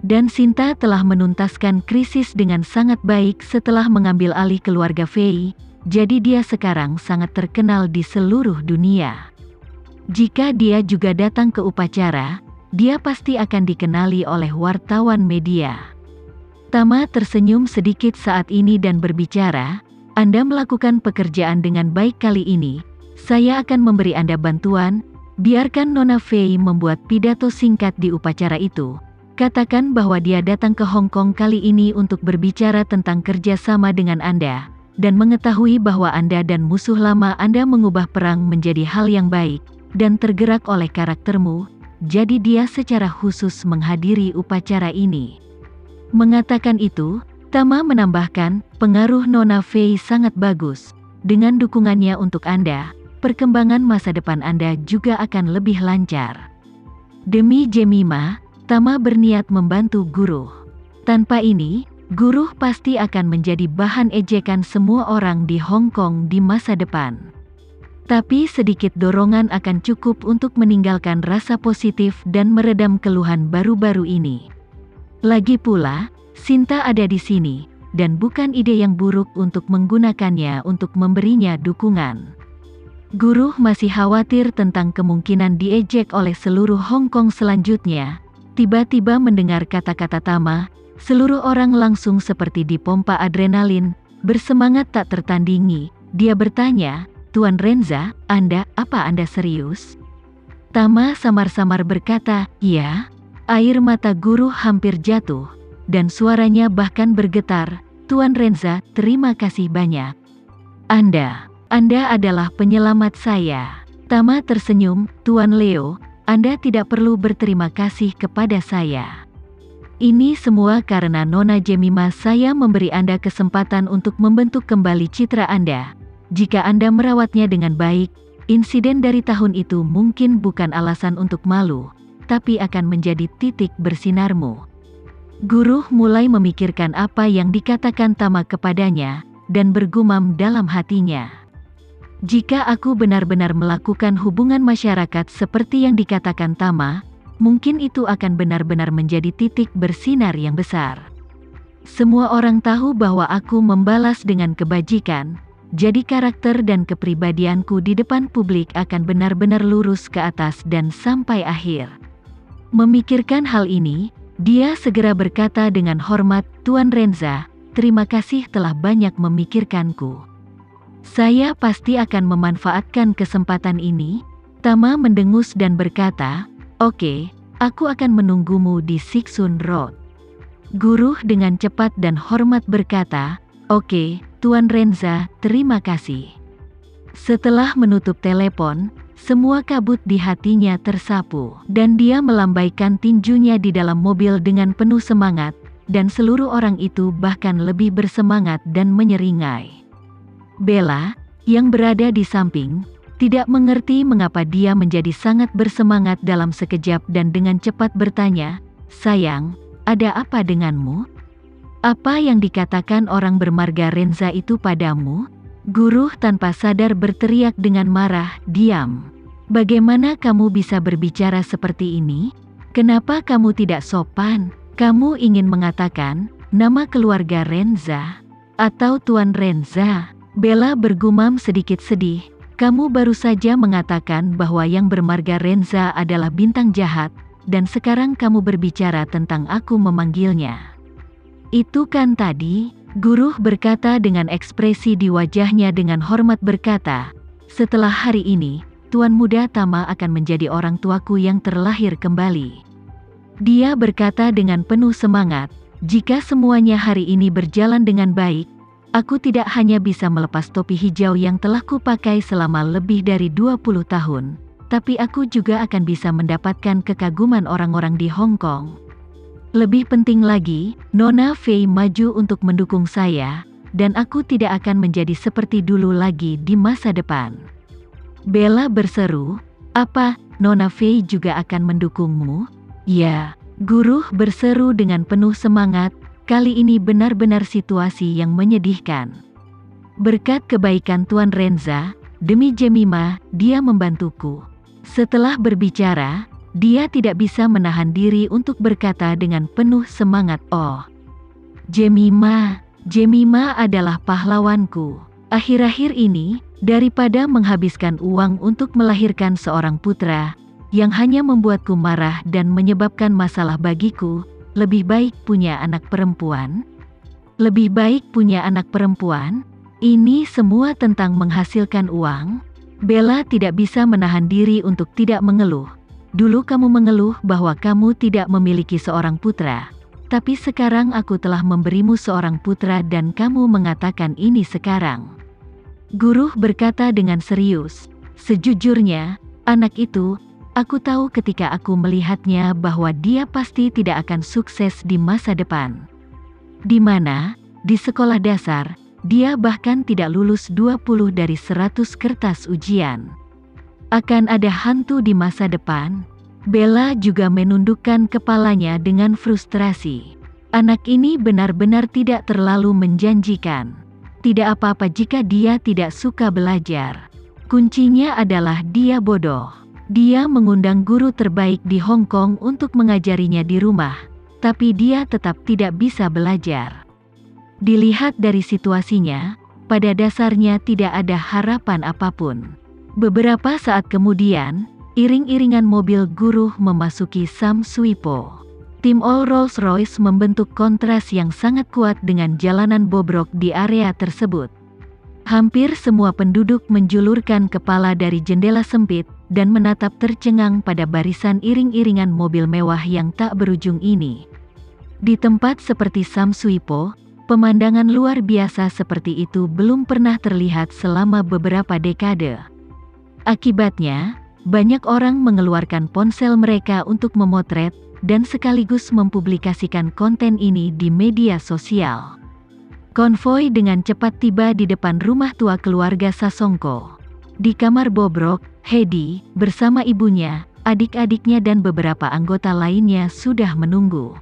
Dan Sinta telah menuntaskan krisis dengan sangat baik setelah mengambil alih keluarga Fei, jadi dia sekarang sangat terkenal di seluruh dunia. Jika dia juga datang ke upacara, dia pasti akan dikenali oleh wartawan media. Tama tersenyum sedikit saat ini dan berbicara, Anda melakukan pekerjaan dengan baik kali ini, saya akan memberi Anda bantuan, biarkan Nona Fei membuat pidato singkat di upacara itu. Katakan bahwa dia datang ke Hong Kong kali ini untuk berbicara tentang kerjasama dengan Anda, dan mengetahui bahwa Anda dan musuh lama Anda mengubah perang menjadi hal yang baik, dan tergerak oleh karaktermu, jadi dia secara khusus menghadiri upacara ini. Mengatakan itu, Tama menambahkan, pengaruh Nona Fei sangat bagus. Dengan dukungannya untuk Anda, perkembangan masa depan Anda juga akan lebih lancar. Demi Jemima, Tama berniat membantu guru. Tanpa ini, guru pasti akan menjadi bahan ejekan semua orang di Hong Kong di masa depan. Tapi sedikit dorongan akan cukup untuk meninggalkan rasa positif dan meredam keluhan baru-baru ini. Lagi pula, Sinta ada di sini, dan bukan ide yang buruk untuk menggunakannya untuk memberinya dukungan. Guru masih khawatir tentang kemungkinan diejek oleh seluruh Hong Kong selanjutnya. Tiba-tiba mendengar kata-kata Tama, seluruh orang langsung seperti dipompa adrenalin, bersemangat tak tertandingi. Dia bertanya, Tuan Renza, apa Anda serius? Tama samar-samar berkata, iya. Air mata guru hampir jatuh, dan suaranya bahkan bergetar, Tuan Renza, terima kasih banyak. Anda adalah penyelamat saya. Tama tersenyum, Tuan Leo, Anda tidak perlu berterima kasih kepada saya. Ini semua karena Nona Jemima saya memberi Anda kesempatan untuk membentuk kembali citra Anda. Jika Anda merawatnya dengan baik, insiden dari tahun itu mungkin bukan alasan untuk malu, tapi akan menjadi titik bersinarmu. Guru mulai memikirkan apa yang dikatakan Tama kepadanya, dan bergumam dalam hatinya. Jika aku benar-benar melakukan hubungan masyarakat seperti yang dikatakan Tama, mungkin itu akan benar-benar menjadi titik bersinar yang besar. Semua orang tahu bahwa aku membalas dengan kebajikan, jadi karakter dan kepribadianku di depan publik akan benar-benar lurus ke atas dan sampai akhir. Memikirkan hal ini, dia segera berkata dengan hormat, Tuan Renza, terima kasih telah banyak memikirkanku. Saya pasti akan memanfaatkan kesempatan ini. Tama mendengus dan berkata, oke, aku akan menunggumu di Siksun Road. Guru dengan cepat dan hormat berkata, oke, Tuan Renza, terima kasih. Setelah menutup telepon, semua kabut di hatinya tersapu, dan dia melambaikan tinjunya di dalam mobil dengan penuh semangat, dan seluruh orang itu bahkan lebih bersemangat dan menyeringai. Bella, yang berada di samping, tidak mengerti mengapa dia menjadi sangat bersemangat dalam sekejap dan dengan cepat bertanya, sayang, ada apa denganmu? Apa yang dikatakan orang bermarga Renza itu padamu? Guru tanpa sadar berteriak dengan marah, diam. Bagaimana kamu bisa berbicara seperti ini? Kenapa kamu tidak sopan? Kamu ingin mengatakan, nama keluarga Renza? Atau Tuan Renza? Bella bergumam sedikit sedih, kamu baru saja mengatakan bahwa yang bermarga Renza adalah bintang jahat, dan sekarang kamu berbicara tentang aku memanggilnya. Itu kan tadi, guru berkata dengan ekspresi di wajahnya dengan hormat berkata, setelah hari ini, Tuan Muda Tama akan menjadi orang tuaku yang terlahir kembali. Dia berkata dengan penuh semangat, jika semuanya hari ini berjalan dengan baik, aku tidak hanya bisa melepas topi hijau yang telah kupakai selama lebih dari 20 tahun, tapi aku juga akan bisa mendapatkan kekaguman orang-orang di Hong Kong. Lebih penting lagi, Nona Fei maju untuk mendukung saya, dan aku tidak akan menjadi seperti dulu lagi di masa depan. Bella berseru, apa, Nona Fei juga akan mendukungmu? Ya, guru berseru dengan penuh semangat. Kali ini benar-benar situasi yang menyedihkan. Berkat kebaikan Tuan Renza, demi Jemima, dia membantuku. Setelah berbicara, dia tidak bisa menahan diri untuk berkata dengan penuh semangat, "Oh, Jemima, Jemima adalah pahlawanku. Akhir-akhir ini, daripada menghabiskan uang untuk melahirkan seorang putra yang hanya membuatku marah dan menyebabkan masalah bagiku, lebih baik punya anak perempuan. Lebih baik punya anak perempuan. Ini semua tentang menghasilkan uang." Bella tidak bisa menahan diri untuk tidak mengeluh. "Dulu kamu mengeluh bahwa kamu tidak memiliki seorang putra. Tapi sekarang aku telah memberimu seorang putra dan kamu mengatakan ini sekarang." Guru berkata dengan serius, "Sejujurnya, anak itu, aku tahu ketika aku melihatnya bahwa dia pasti tidak akan sukses di masa depan. Di mana, di sekolah dasar, dia bahkan tidak lulus 20 dari 100 kertas ujian. Akan ada hantu di masa depan." Bella juga menundukkan kepalanya dengan frustrasi. Anak ini benar-benar tidak terlalu menjanjikan. Tidak apa-apa jika dia tidak suka belajar. Kuncinya adalah dia bodoh. Dia mengundang guru terbaik di Hong Kong untuk mengajarinya di rumah, tapi dia tetap tidak bisa belajar. Dilihat dari situasinya, pada dasarnya tidak ada harapan apapun. Beberapa saat kemudian, iring-iringan mobil guru memasuki Sam Sui Po. Tim All Rolls-Royce membentuk kontras yang sangat kuat dengan jalanan bobrok di area tersebut. Hampir semua penduduk menjulurkan kepala dari jendela sempit dan menatap tercengang pada barisan iring-iringan mobil mewah yang tak berujung ini. Di tempat seperti Sam Sui Po, pemandangan luar biasa seperti itu belum pernah terlihat selama beberapa dekade. Akibatnya, banyak orang mengeluarkan ponsel mereka untuk memotret dan sekaligus mempublikasikan konten ini di media sosial. Konvoi dengan cepat tiba di depan rumah tua keluarga Sasongko. Di kamar bobrok, Hedy, bersama ibunya, adik-adiknya dan beberapa anggota lainnya sudah menunggu.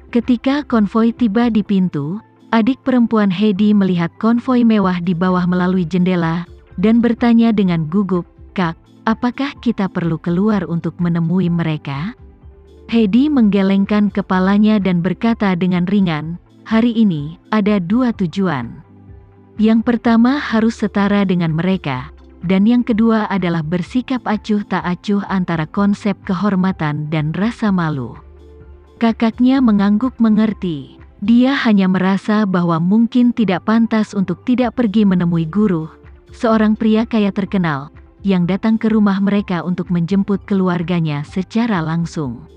Ketika konvoi tiba di pintu, adik perempuan Hedy melihat konvoi mewah di bawah melalui jendela, dan bertanya dengan gugup, "Kak, apakah kita perlu keluar untuk menemui mereka?" Hedy menggelengkan kepalanya dan berkata dengan ringan, "Hari ini, ada 2 tujuan. Yang pertama harus setara dengan mereka, dan yang kedua adalah bersikap acuh tak acuh antara konsep kehormatan dan rasa malu." Kakaknya mengangguk mengerti. Dia hanya merasa bahwa mungkin tidak pantas untuk tidak pergi menemui guru, seorang pria kaya terkenal, yang datang ke rumah mereka untuk menjemput keluarganya secara langsung.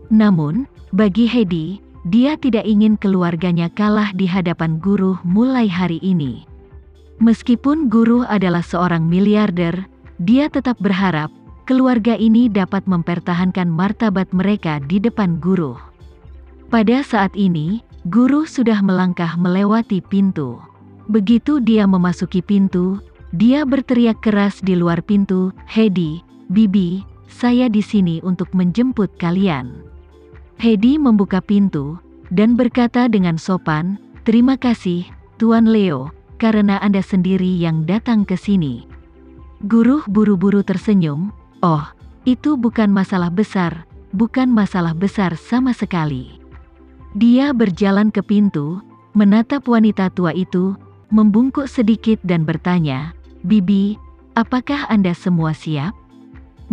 Namun, bagi Hedy, dia tidak ingin keluarganya kalah di hadapan guru mulai hari ini. Meskipun guru adalah seorang miliarder, dia tetap berharap keluarga ini dapat mempertahankan martabat mereka di depan guru. Pada saat ini, guru sudah melangkah melewati pintu. Begitu dia memasuki pintu, dia berteriak keras di luar pintu, "Hedy, Bibi, saya di sini untuk menjemput kalian." Hedy membuka pintu dan berkata dengan sopan, "Terima kasih, Tuan Leo, karena Anda sendiri yang datang ke sini." Guru buru-buru tersenyum, "Oh, itu bukan masalah besar, bukan masalah besar sama sekali." Dia berjalan ke pintu, menatap wanita tua itu, membungkuk sedikit dan bertanya, "Bibi, apakah Anda semua siap?"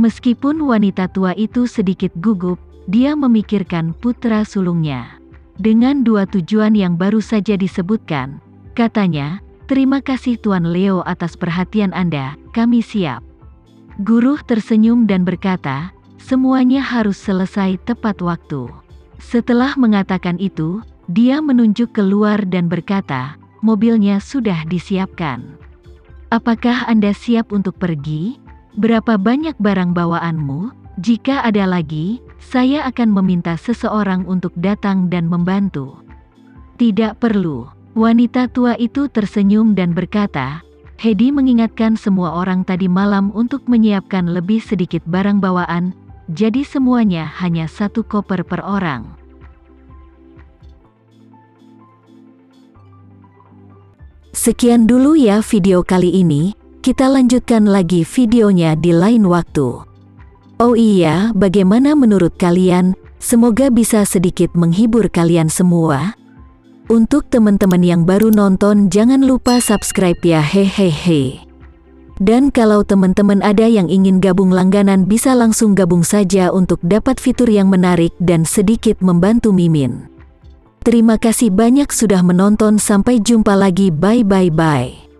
Meskipun wanita tua itu sedikit gugup, dia memikirkan putra sulungnya. Dengan 2 tujuan yang baru saja disebutkan, katanya, "Terima kasih Tuan Leo atas perhatian Anda, kami siap." Guru tersenyum dan berkata, "Semuanya harus selesai tepat waktu." Setelah mengatakan itu, dia menunjuk keluar dan berkata, "Mobilnya sudah disiapkan. Apakah Anda siap untuk pergi? Berapa banyak barang bawaanmu? Jika ada lagi, saya akan meminta seseorang untuk datang dan membantu." "Tidak perlu." Wanita tua itu tersenyum dan berkata, "Hedy mengingatkan semua orang tadi malam untuk menyiapkan lebih sedikit barang bawaan, jadi semuanya hanya 1 koper per orang." Sekian dulu ya video kali ini, kita lanjutkan lagi videonya di lain waktu. Oh iya, bagaimana menurut kalian? Semoga bisa sedikit menghibur kalian semua. Untuk teman-teman yang baru nonton, jangan lupa subscribe ya, hehehe. Dan kalau teman-teman ada yang ingin gabung langganan, bisa langsung gabung saja untuk dapat fitur yang menarik dan sedikit membantu Mimin. Terima kasih banyak sudah menonton, sampai jumpa lagi, bye.